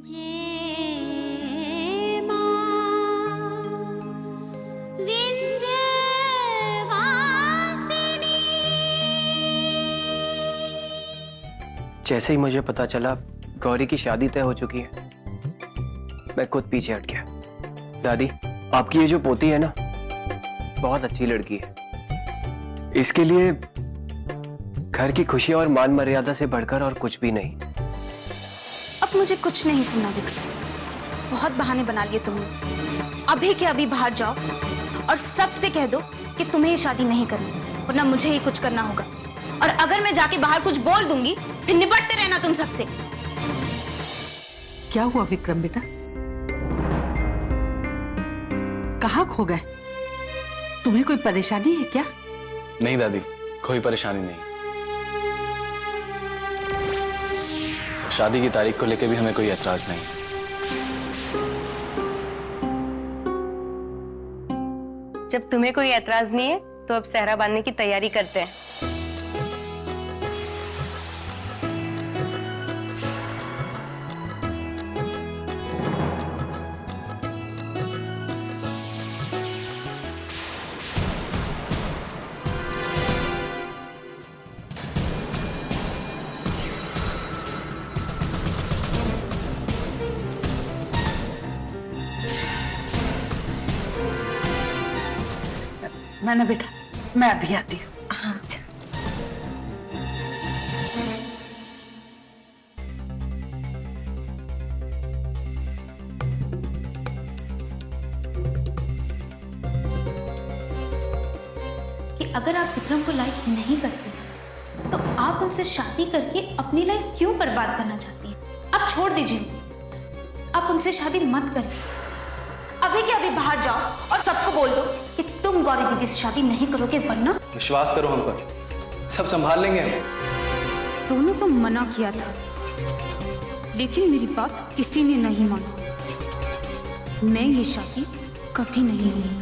जैसे ही मुझे पता चला गौरी की शादी तय हो चुकी है, मैं खुद पीछे हट गया। दादी, आपकी ये जो पोती है ना, बहुत अच्छी लड़की है। इसके लिए घर की खुशियां और मान मर्यादा से बढ़कर और कुछ भी नहीं। अब मुझे कुछ नहीं सुनना विक्रम, बहुत बहाने बना लिए तुमने। अभी के अभी बाहर जाओ और सबसे कह दो कि तुम्हें ये शादी नहीं करनी, वरना मुझे ही कुछ करना होगा। और अगर मैं जाके बाहर कुछ बोल दूंगी फिर निपटते रहना तुम सबसे। क्या हुआ विक्रम बेटा, कहाँ खो गए? तुम्हें कोई परेशानी है क्या? नहीं दादी, कोई परेशानी नहीं। शादी की तारीख को लेकर भी हमें कोई एतराज नहीं। जब तुम्हें कोई एतराज नहीं है तो अब सेहरा बांधने की तैयारी करते हैं। मैंने बेटा, मैं अभी आती हूँ। हाँ अच्छा। कि अगर आप विक्रम को लाइक नहीं करते तो आप उनसे शादी करके अपनी लाइफ क्यों बर्बाद करना चाहती हैं? आप छोड़ दीजिए, आप उनसे शादी मत करिए। अभी के अभी बाहर जाओ और सबको बोल दो कि तुम गौरी दीदी से शादी नहीं करोगे, वरना। विश्वास करो हम पर, सब संभाल लेंगे हम। दोनों को मना किया था, लेकिन मेरी बात किसी ने नहीं माना। मैं ये शादी कभी नहीं हुई।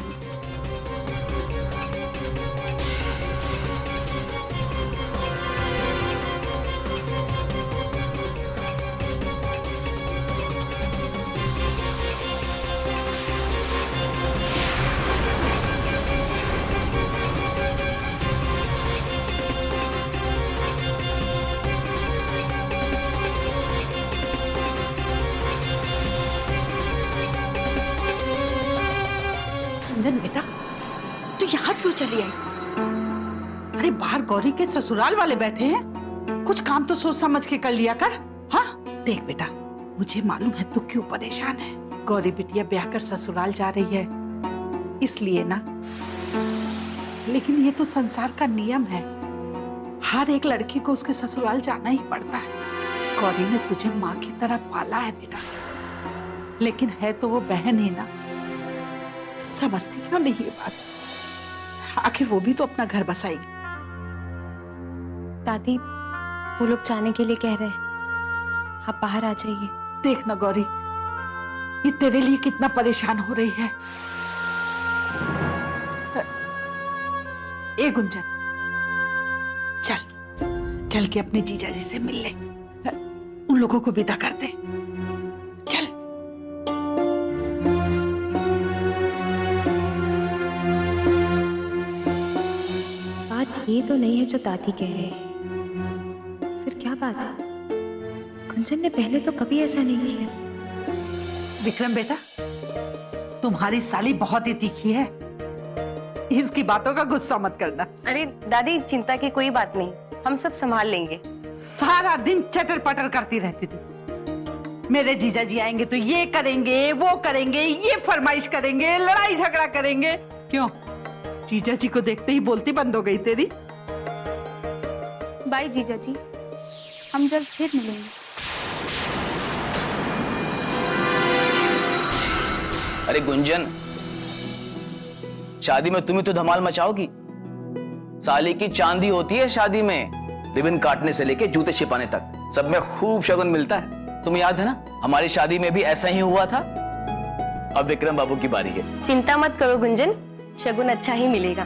अंजन बेटा, तू यहाँ क्यों चली आई? अरे बाहर गौरी के ससुराल वाले बैठे हैं, कुछ काम तो सोच समझ के कर लिया कर। हाँ देख बेटा, मुझे मालूम है तू क्यों परेशान है। गौरी बिटिया ब्याह कर ससुराल जा रही है इसलिए ना, लेकिन ये तो संसार का नियम है, हर एक लड़की को उसके ससुराल जाना ही पड़ता है। गौरी ने तुझे माँ की तरह पाला है बेटा, लेकिन है तो वो बहन ही ना। समझती क्यों नहीं ये बात? आखिर वो भी तो अपना घर बसाएगी। दादी, वो लोग जाने के लिए कह रहे हैं, आप बाहर आ जाइए। देख ना गौरी, ये तेरे लिए कितना परेशान हो रही है। ए गुंजन, चल चल के अपने जीजाजी से मिल ले, उन लोगों को विदा कर दे। चल। बात ये तो नहीं है जो दादी कह रहे हैं, फिर क्या बात है? गुंजन ने पहले तो कभी ऐसा नहीं किया। विक्रम बेटा, तुम्हारी साली बहुत ही तीखी है, इसकी बातों का गुस्सा मत करना। अरे दादी, चिंता की कोई बात नहीं, हम सब संभाल लेंगे। सारा दिन चटर पटर करती रहती थी। मेरे जीजा जी आएंगे तो ये करेंगे, वो करेंगे, ये फरमाइश करेंगे, लड़ाई झगड़ा करेंगे। क्यों, जीजा जी को देखते ही बोलती बंद हो गई तेरी? बाय जीजा जी, हम जल्द फिर मिलेंगे। अरे गुंजन, शादी में तुम ही तो धमाल मचाओगी। साली की चांदी होती है शादी में, रिबन काटने से लेके जूते छिपाने तक सब में खूब शगुन मिलता है। तुम्हें याद है ना, हमारी शादी में भी ऐसा ही हुआ था। अब विक्रम बाबू की बारी है। चिंता मत करो गुंजन, शगुन अच्छा ही मिलेगा।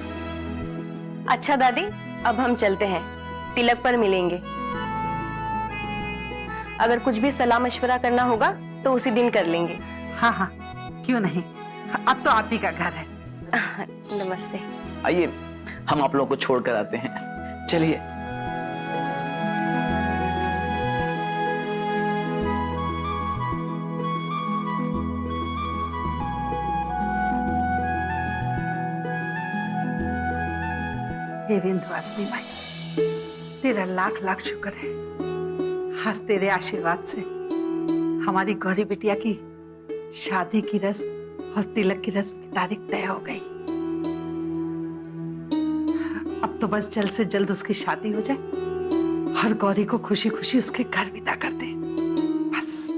अच्छा दादी, अब हम चलते हैं, तिलक पर मिलेंगे। अगर कुछ भी सलाह मशवरा करना होगा तो उसी दिन कर लेंगे। हाँ हाँ, क्यों नहीं, अब तो आप ही का घर है। नमस्ते। आइए, हम आप लोगों को छोड़ कर आते हैं। चलिए। हे विंध्यवासिनी माई, तेरा लाख लाख शुक्र है, आज तेरे आशीर्वाद से हमारी गौरी बिटिया की शादी की रस्म और तिलक की रस्म की तारीख तय हो गई। अब तो बस जल्द से जल्द उसकी शादी हो जाए और गौरी को खुशी खुशी उसके घर विदा कर दे, बस।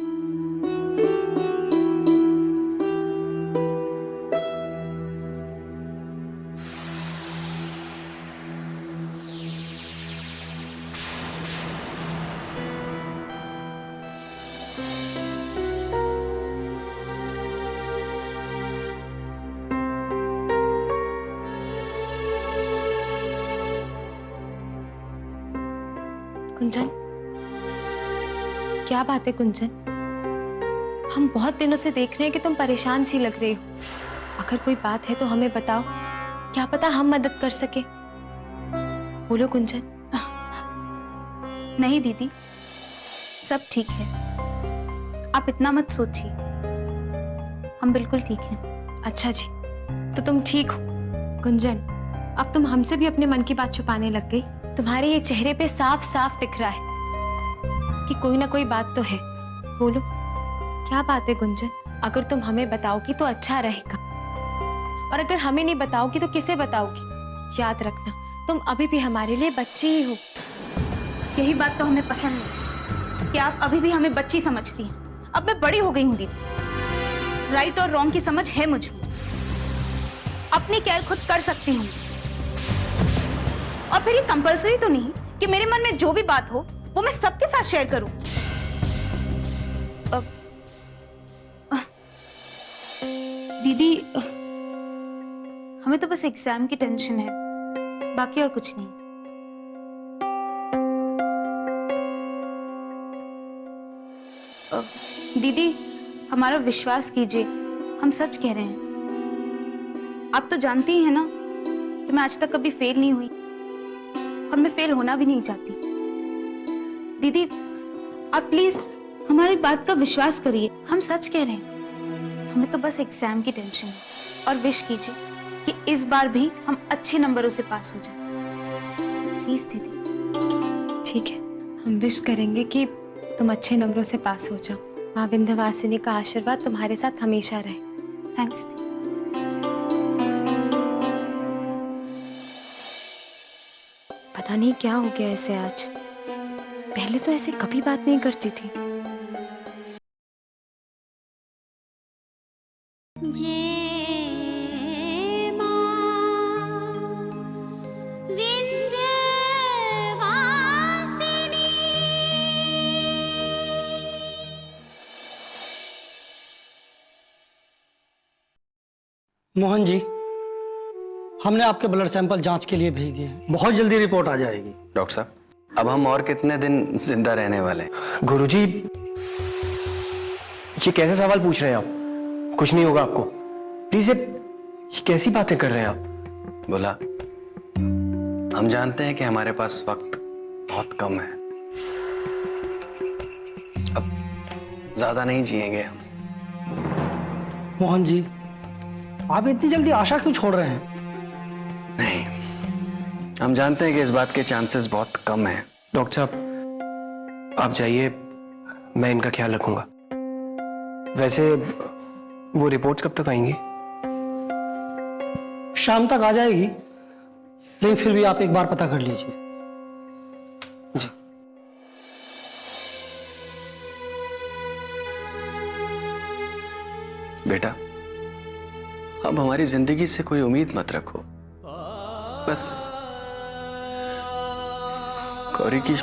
कुंजन, क्या बात है कुंजन? हम बहुत दिनों से देख रहे हैं कि तुम परेशान सी लग रही हो। अगर कोई बात है तो हमें बताओ, क्या पता हम मदद कर सके। बोलो कुंजन। नहीं दीदी, सब ठीक है, आप इतना मत सोचिए, हम बिल्कुल ठीक हैं। अच्छा जी, तो तुम ठीक हो। कुंजन, अब तुम हमसे भी अपने मन की बात छुपाने लग गई। तुम्हारे ये चेहरे पे साफ साफ दिख रहा है कि कोई ना कोई बात तो है। बोलो, क्या बात है गुंजन? अगर तुम हमें बताओगी तो अच्छा रहेगा, और अगर हमें नहीं बताओगी तो किसे बताओगी? याद रखना, तुम अभी भी हमारे लिए बच्ची ही हो। यही बात तो हमें पसंद है कि आप अभी भी हमें बच्ची समझती हैं। अब मैं बड़ी हो गई हूँ दीदी, राइट और रॉन्ग की समझ है मुझ में, अपनी केयर खुद कर सकती हूँ। और फिर ये कंपलसरी तो नहीं कि मेरे मन में जो भी बात हो वो मैं सबके साथ शेयर करूं। दीदी, हमें तो बस एग्जाम की टेंशन है, बाकी और कुछ नहीं। दीदी, हमारा विश्वास कीजिए, हम सच कह रहे हैं। आप तो जानती ही हैं ना कि मैं आज तक कभी फेल नहीं हुई और मैं फेल होना भी नहीं चाहती। दीदी, आप प्लीज हमारी बात का विश्वास करिए, हम सच कह रहे हैं। हमें तो बस एग्जाम की टेंशन है, और विश कीजिए कि इस बार भी हम अच्छे नंबरों से पास हो जाएं। प्लीज दीदी। ठीक है, हम विश करेंगे कि तुम अच्छे नंबरों से पास हो जाओ। माँ विंध्यवासिनी का आशीर्वाद तुम्हारे साथ हमेशा रहे। थैंक्स दीदी। पता नहीं क्या हो गया ऐसे आज, पहले तो ऐसे कभी बात नहीं करती थी। मोहन जी, हमने आपके ब्लड सैंपल जांच के लिए भेज दिए हैं, बहुत जल्दी रिपोर्ट आ जाएगी। डॉक्टर साहब, अब हम और कितने दिन जिंदा रहने वाले हैं? गुरुजी, ये कैसे सवाल पूछ रहे हैं आप? कुछ नहीं होगा आपको। प्लीज, ये कैसी बातें कर रहे हैं आप? बोला, हम जानते हैं कि हमारे पास वक्त बहुत कम है, अब ज्यादा नहीं जिएंगे हम। मोहन जी, आप इतनी जल्दी आशा क्यों छोड़ रहे हैं? नहीं, हम जानते हैं कि इस बात के चांसेस बहुत कम हैं। डॉक्टर साहब, आप जाइए, मैं इनका ख्याल रखूंगा। वैसे वो रिपोर्ट्स कब तक आएंगी? शाम तक आ जाएगी, लेकिन फिर भी आप एक बार पता कर लीजिए। जी। बेटा, अब हमारी जिंदगी से कोई उम्मीद मत रखो, बस गौरी की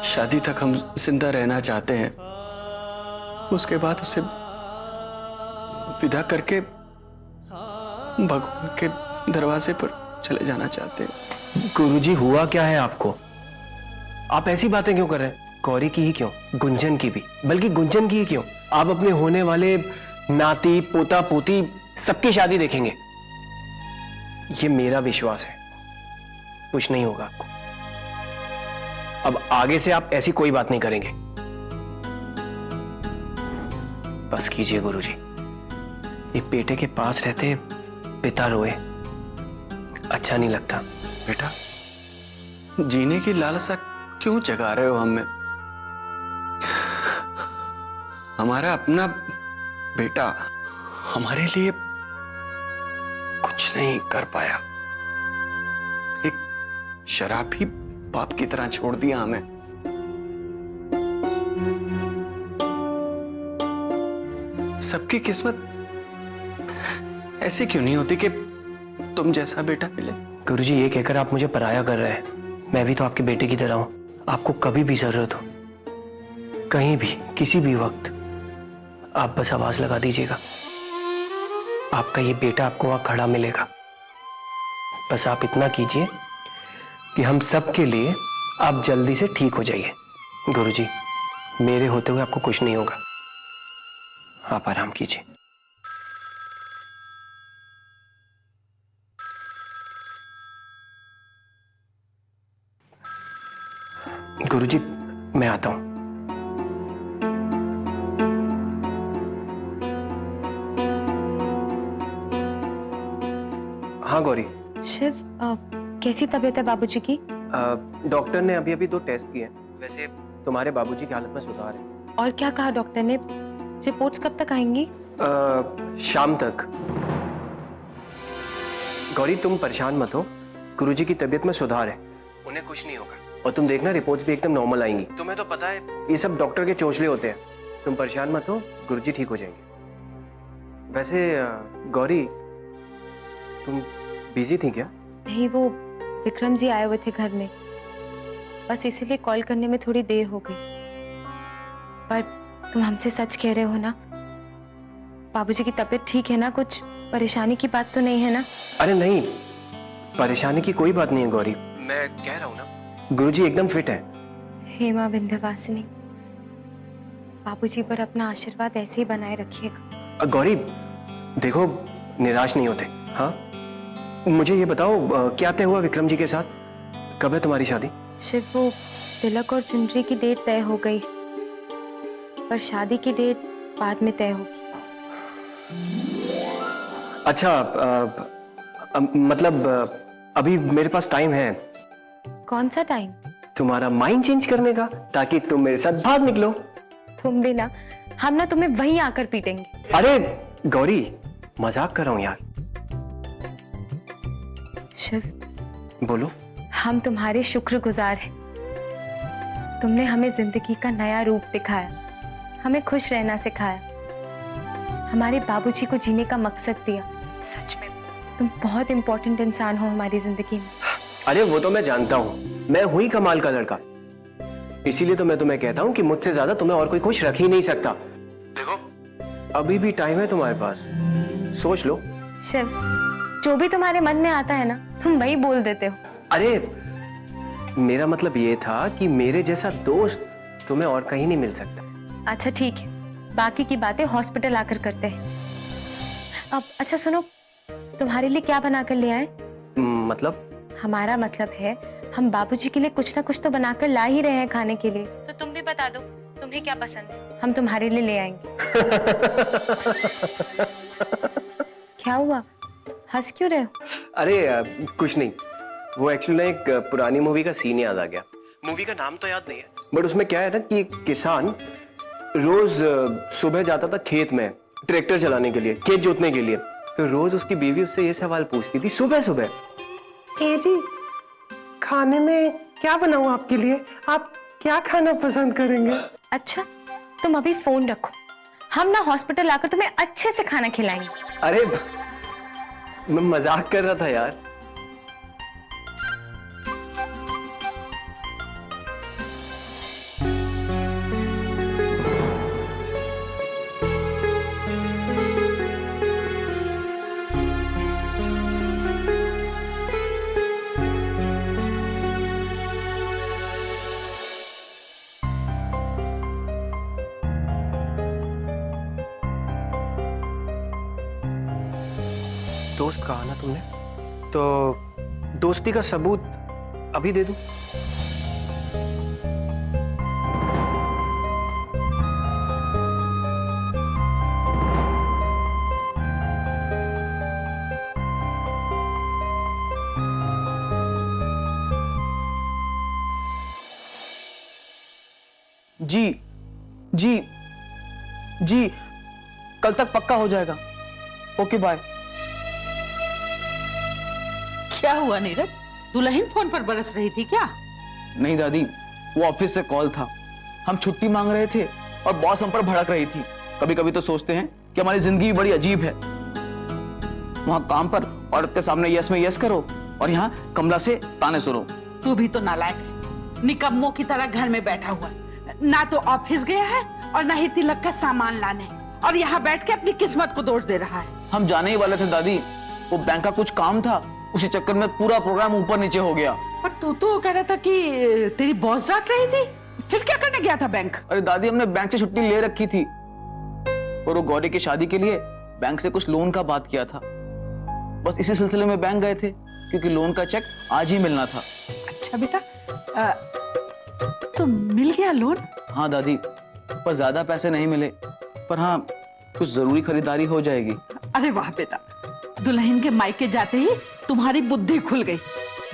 शादी तक हम जिंदा रहना चाहते हैं। उसके बाद उसे विदा करके भगवान के दरवाजे पर चले जाना चाहते हैं। गुरुजी, हुआ क्या है आपको? आप ऐसी बातें क्यों कर रहे हैं? गौरी की ही क्यों, गुंजन की भी, बल्कि गुंजन की ही क्यों, आप अपने होने वाले नाती पोता पोती सबकी शादी देखेंगे। ये मेरा विश्वास है, कुछ नहीं होगा आपको। अब आगे से आप ऐसी कोई बात नहीं करेंगे। बस कीजिए गुरुजी, एक बेटे के पास रहते पिता रोए अच्छा नहीं लगता। बेटा, जीने की लालसा क्यों जगा रहे हो हमें? हमारा अपना बेटा हमारे लिए कुछ नहीं कर पाया, एक शराबी बाप की तरह छोड़ दिया हमें। सबकी किस्मत ऐसी क्यों नहीं होती कि तुम जैसा बेटा मिले? गुरुजी, ये कहकर आप मुझे पराया कर रहे हैं। मैं भी तो आपके बेटे की तरह हूं। आपको कभी भी जरूरत हो, कहीं भी, किसी भी वक्त, आप बस आवाज लगा दीजिएगा। आपका ये बेटा आपको वहां खड़ा मिलेगा। बस आप इतना कीजिए कि हम सब के लिए आप जल्दी से ठीक हो जाइए। गुरुजी, मेरे होते हुए आपको कुछ नहीं होगा, आप आराम कीजिए। गुरुजी, मैं आता हूं। हाँ गौरी। शिव, कैसी तबीयत है बाबूजी की? डॉक्टर ने अभी अभी 2 टेस्ट किए हैं। वैसे तुम्हारे बाबूजी की हालत में सुधार है। और क्या कहा डॉक्टर ने? रिपोर्ट्स कब तक आएंगी? शाम तक। गौरी, तुम परेशान मत हो, गुरुजी की तबीयत में सुधार है, उन्हें कुछ नहीं होगा। और तुम देखना, रिपोर्ट्स भी एकदम नॉर्मल आएंगी। तुम्हें तो पता है ये सब डॉक्टर के चोचले होते हैं। तुम परेशान मत हो, गुरुजी ठीक हो जाएंगे। वैसे गौरी, तुम बिजी थी क्या? नहीं, वो विक्रम जी आए हुए थे घर में, बस इसीलिए कॉल करने में थोड़ी देर हो गई। पर तुम हमसे सच कह रहे हो ना? बाबूजी की तबीयत ठीक है ना? कुछ परेशानी की बात तो नहीं है ना? अरे नहीं, परेशानी की कोई बात नहीं है गौरी। मैं कह रहा हूं ना, गुरुजी एकदम फिट है। हे मां विंध्यवासिनी, बाबूजी पर अपना आशीर्वाद ऐसे ही बनाए रखिएगा। गौरी देखो, निराश नहीं होते। हाँ, मुझे ये बताओ, क्या तय हुआ विक्रम जी के साथ? कब है तुम्हारी शादी? शिव, वो तिलक और चुनरी की डेट तय हो गई, पर शादी की डेट बाद में तय होगी। अच्छा, मतलब अभी मेरे पास टाइम है। कौन सा टाइम? तुम्हारा माइंड चेंज करने का, ताकि तुम मेरे साथ भाग निकलो। तुम भी ना, हम ना तुम्हें वहीं आकर पीटेंगे। अरे गौरी, मजाक कर रहा हूं यार। शिव, बोलो। हम तुम्हारे शुक्रगुजार हैं। तुमने हमें जिंदगी का नया रूप दिखाया, हमें खुश रहना सिखाया, हमारे बाबूजी को जीने का मकसद दिया। सच में तुम बहुत इंपॉर्टेंट इंसान हो हमारी जिंदगी में। अरे वो तो मैं जानता हूं, मैं हुई कमाल का लड़का, इसीलिए तो मैं तुम्हें कहता हूं कि मुझसे ज्यादा तुम्हें और कोई खुश रख ही नहीं सकता। देखो, अभी भी टाइम है तुम्हारे पास, सोच लो। शिव, जो भी तुम्हारे मन में आता है ना, तुम वही बोल देते हो। अरे मेरा मतलब ये था कि मेरे जैसा दोस्त तुम्हें और कहीं नहीं मिल सकता। अच्छा ठीक है, बाकी की बातें हॉस्पिटल आकर करते हैं। अब अच्छा सुनो, तुम्हारे लिए क्या बना कर ले आए? मतलब? हमारा मतलब है, हम बाबूजी के लिए कुछ ना कुछ तो बनाकर ला ही रहे हैं खाने के लिए। तो तुम भी बता दो तुम्हें क्या पसंद है, हम तुम्हारे लिए ले आएंगे। क्या हुआ, हंस क्यों रहे हो? अरे कुछ नहीं, वो एक्चुअली ना एक पुरानी मूवी का सीन याद आ गया। मूवी का नाम तो याद नहीं है, बट उसमें क्या है ना कि एक किसान रोज सुबह जाता था खेत में ट्रैक्टर चलाने के लिए, खेत जोतने के लिए। तो रोज उसकी बीवी उससे ये सवाल पूछती थी सुबह सुबह, ए जी, खाने में क्या बनाऊं आपके लिए, आप क्या खाना पसंद करेंगे? अच्छा, तुम अभी फोन रखो, हम ना हॉस्पिटल आकर तुम्हें अच्छे से खाना खिलाएंगे। अरे मैं मजाक कर रहा था यार। दोस्त कहा ना तुमने, तो दोस्ती का सबूत अभी दे दूं? जी जी जी, कल तक पक्का हो जाएगा। Okay bye. क्या हुआ नीरज, दुल्हन फोन पर बरस रही थी क्या? नहीं दादी, वो ऑफिस से कॉल था। हम छुट्टी मांग रहे थे और बॉस हम पर भड़क रही थी। कभी कभी तो सोचते हैं कि हमारी जिंदगी बड़ी अजीब है। वहां काम पर औरत के सामने यस में यस करो और यहाँ कमला से ताने सुनो। तू भी तो नालायक है, निकम्मों की तरह घर में बैठा हुआ, ना तो ऑफिस गया है और ना ही तिलक का सामान लाने, और यहाँ बैठ के अपनी किस्मत को दोष दे रहा है। हम जाने ही वाले थे दादी, वो बैंक का कुछ काम था, उसी चक्कर में पूरा प्रोग्राम ऊपर नीचे हो गया। पर तू तो कह रहा था कि तेरी बॉस डांट रही थी, फिर क्या करने गया था बैंक? अरे दादी, हमने बैंक से छुट्टी ले रखी थी और वो गौरी की शादी के लिए बैंक से कुछ लोन का बात किया था। बस इसी सिलसिले में बैंक गए थे, क्योंकि लोन का चेक आज ही मिलना था। अच्छा बेटा, तो मिल गया लोन? हाँ दादी, पर ज्यादा पैसे नहीं मिले, पर हाँ कुछ जरूरी खरीदारी हो जाएगी। अरे वाह बेटा, दुल्हन के मायके जाते ही तुम्हारी बुद्धि खुल गई।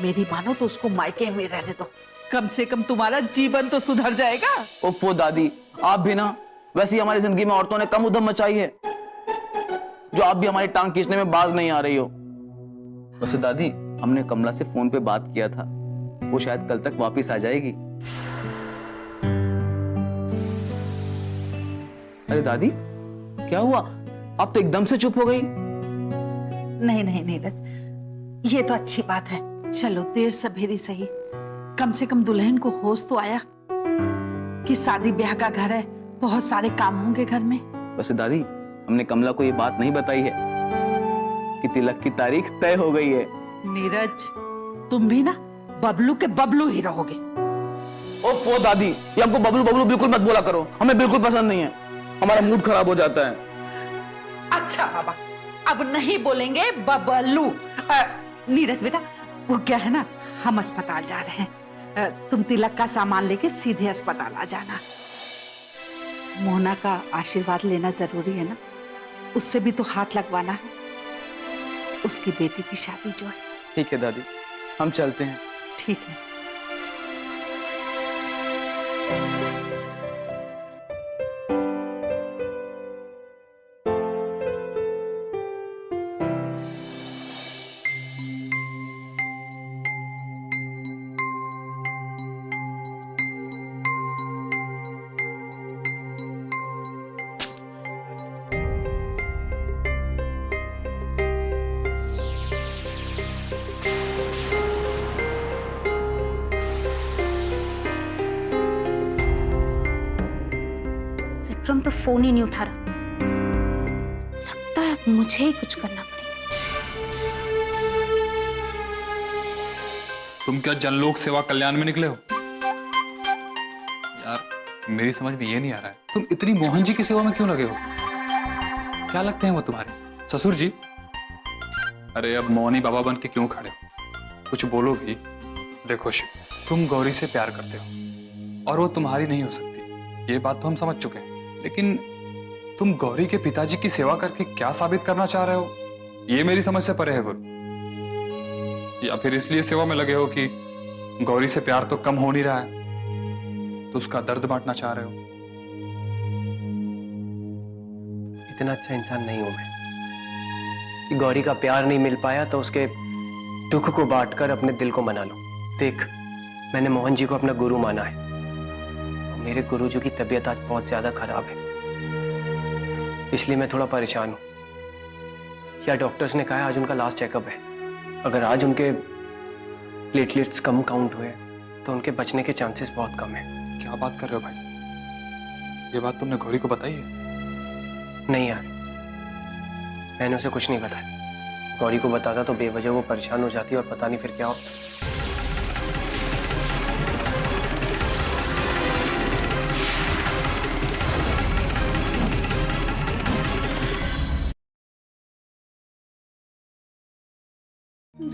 मेरी मानो तो उसको मायके में रहने दो, कम से कम तुम्हारा जीवन तो सुधर जाएगा। ओफो दादी, आप भी ना, वैसे ही हमारी जिंदगी में औरतों ने कम उधम मचाई है, जो आप भी हमारी टांग खींचने में बाज नहीं आ रही हो। वैसे दादी, हमने कमला से फोन पे बात किया था, वो शायद कल तक वापस आ जाएगी। अरे दादी, क्या हुआ? आप तो एकदम से चुप हो गई। नहीं नहीं नीरज, ये तो अच्छी बात है। चलो देर सवेरी सही, कम से कम दुल्हन को होश तो आया कि शादी ब्याह का घर है, बहुत सारे काम होंगे घर में। वैसे दादी, हमने कमला को ये बात नहीं बताई है कि तिलक की तारीख तय हो गई है। नीरज, तुम भी ना बबलू के बबलू ही रहोगे। ओफो दादी, ये हमको बबलू बबलू बिल्कुल मत बोला करो, हमें बिल्कुल पसंद नहीं है, हमारा मूड खराब हो जाता है। अच्छा बाबा, अब नहीं बोलेंगे बबलू। नीरज बेटा, वो क्या है ना, हम अस्पताल जा रहे हैं, तुम तिलक का सामान लेके सीधे अस्पताल आ जाना। मोना का आशीर्वाद लेना जरूरी है ना, उससे भी तो हाथ लगवाना है, उसकी बेटी की शादी जो है। ठीक है दादी, हम चलते हैं। ठीक है। विक्रम तो फोन ही नहीं उठा रहा, लगता है अब मुझे ही कुछ करना पड़ेगा। तुम क्या जनलोक सेवा कल्याण में निकले हो? यार मेरी समझ में ये नहीं आ रहा है, तुम इतनी मोहन जी की सेवा में क्यों लगे हो? क्या लगते हैं वो तुम्हारे ससुर जी? अरे अब मौनी बाबा बन के क्यों खड़े हो? कुछ बोलो भी। देखो शिव, तुम गौरी से प्यार करते हो और वो तुम्हारी नहीं हो सकती, ये बात तो हम समझ चुके हैं, लेकिन तुम गौरी के पिताजी की सेवा करके क्या साबित करना चाह रहे हो, ये मेरी समझ से परे है गुरु। या फिर इसलिए सेवा में लगे हो कि गौरी से प्यार तो कम हो नहीं रहा है, तो उसका दर्द बांटना चाह रहे हो? इतना अच्छा इंसान नहीं हूं मैं कि गौरी का प्यार नहीं मिल पाया तो उसके दुख को बांटकर अपने दिल को मना लो। देख, मैंने मोहन जी को अपना गुरु माना है, मेरे गुरुजी की तबीयत आज बहुत ज्यादा खराब है, इसलिए मैं थोड़ा परेशान हूं। या डॉक्टर्स ने कहा है आज उनका लास्ट चेकअप है, अगर आज उनके प्लेटलेट्स कम काउंट हुए तो उनके बचने के चांसेस बहुत कम है। क्या बात कर रहे हो भाई? ये बात तुमने गौरी को बताई है? नहीं यार, मैंने उसे कुछ नहीं बताया। गौरी को बताता तो बेवजह वो परेशान हो जाती और पता नहीं फिर क्या होता। गौरी,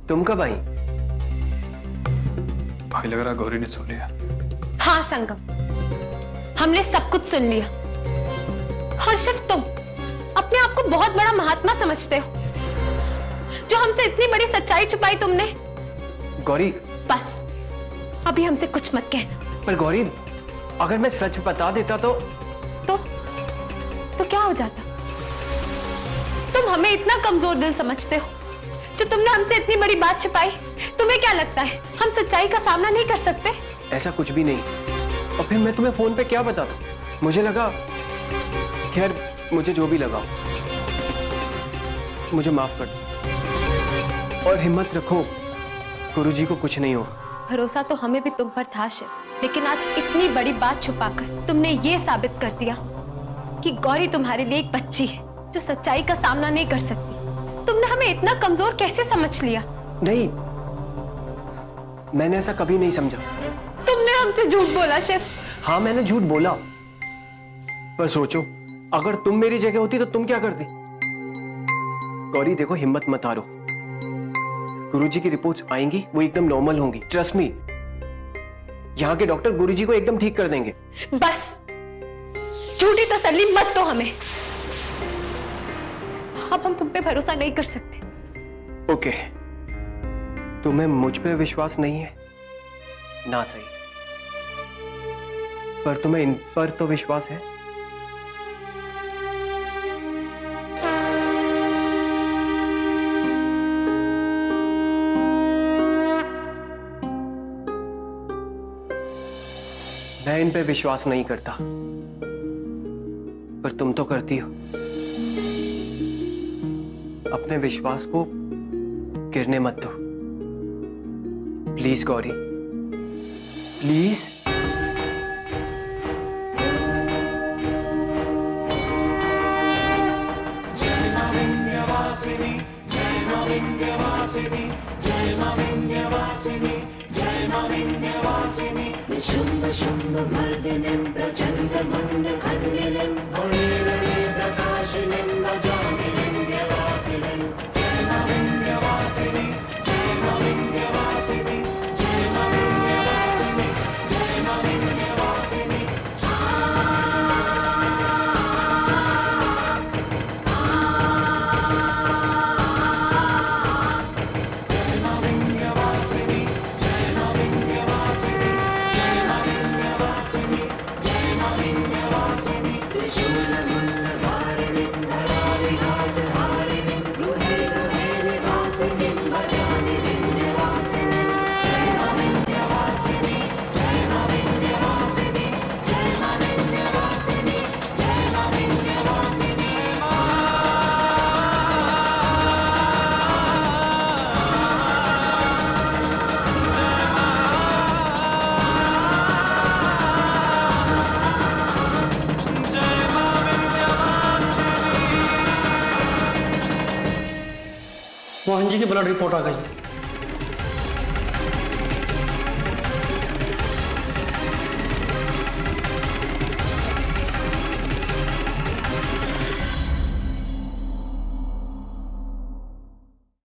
तुम कब आई? भाई लग रहा गौरी ने सुन लिया। हाँ संगम, हमने सब कुछ सुन लिया। और सिर्फ तुम अपने आप को बहुत बड़ा महात्मा समझते हो, जो हमसे इतनी बड़ी सच्चाई छुपाई तुमने। गौरी, बस अभी हमसे कुछ मत कहना। पर गौरी, अगर मैं सच बता देता तो क्या हो जाता? तुम हमें इतना कमजोर दिल समझते हो, जो तुमने हमसे इतनी बड़ी बात छिपाई। तुम्हें क्या लगता है हम सच्चाई का सामना नहीं कर सकते? ऐसा कुछ भी नहीं। और फिर मैं तुम्हें फोन पे क्या बताता? मुझे लगा, खैर मुझे जो भी लगा, मुझे माफ कर दो और हिम्मत रखो, गुरुजी को कुछ नहीं हो। भरोसा तो हमें भी तुम पर था शिव, लेकिन आज इतनी बड़ी बात छुपाकर तुमने ये साबित कर दिया कि गौरी तुम्हारे लिए एक बच्ची है जो सच्चाई का सामना नहीं कर सकती। तुमने हमें इतना कमजोर कैसे समझ लिया? नहीं, मैंने ऐसा कभी नहीं समझा। तुमने हमसे झूठ बोला शिव। हाँ, मैंने झूठ बोला, पर सोचो अगर तुम मेरी जगह होती तो तुम क्या करती? गौरी देखो, हिम्मत मत हारो। गुरुजी की रिपोर्ट्स आएंगी, वो एकदम नॉर्मल होंगी, ट्रस्ट मी। यहाँ के डॉक्टर गुरुजी को एकदम ठीक कर देंगे। बस झूठी तसल्ली मत दो हमें। अब हम तुम पे भरोसा नहीं कर सकते। ओके, तुम्हें मुझ पे विश्वास नहीं है ना? सही, पर तुम्हें इन पर तो विश्वास है। मैं इन पे विश्वास नहीं करता, पर तुम तो करती हो। अपने विश्वास को गिरने मत दो प्लीज गौरी, प्लीज। शुंभ शुंभ मर्दिनीं प्रचंड मुंड खंडिनीं गणे गणे प्रकाशिनीं भजामि विंध्यवासिनीं। जय मा विंध्यवासिनी, जय मा विंध्यवासिनी, जय मा विंध्यवासिनी, जय मा विंध्यवासिनी। जय मा विंध्यवासिनी, जय मा विंध्यवासिनी, जय मा विंध्यवासिनी, जय मा विंध्यवासिनी। त्रिशूलमुण्डधारिणीं धराविघातहारिणीं गृहे गृहे निवासिनीं भजामि विंध्यवासिनीं। जय मा विंध्यवासिनी, जय मा विंध्यवासिनी, जय मा विंध्यवासिनी, जय मा विंध्यवासिनी। मोहन जी की ब्लड रिपोर्ट आ गई है।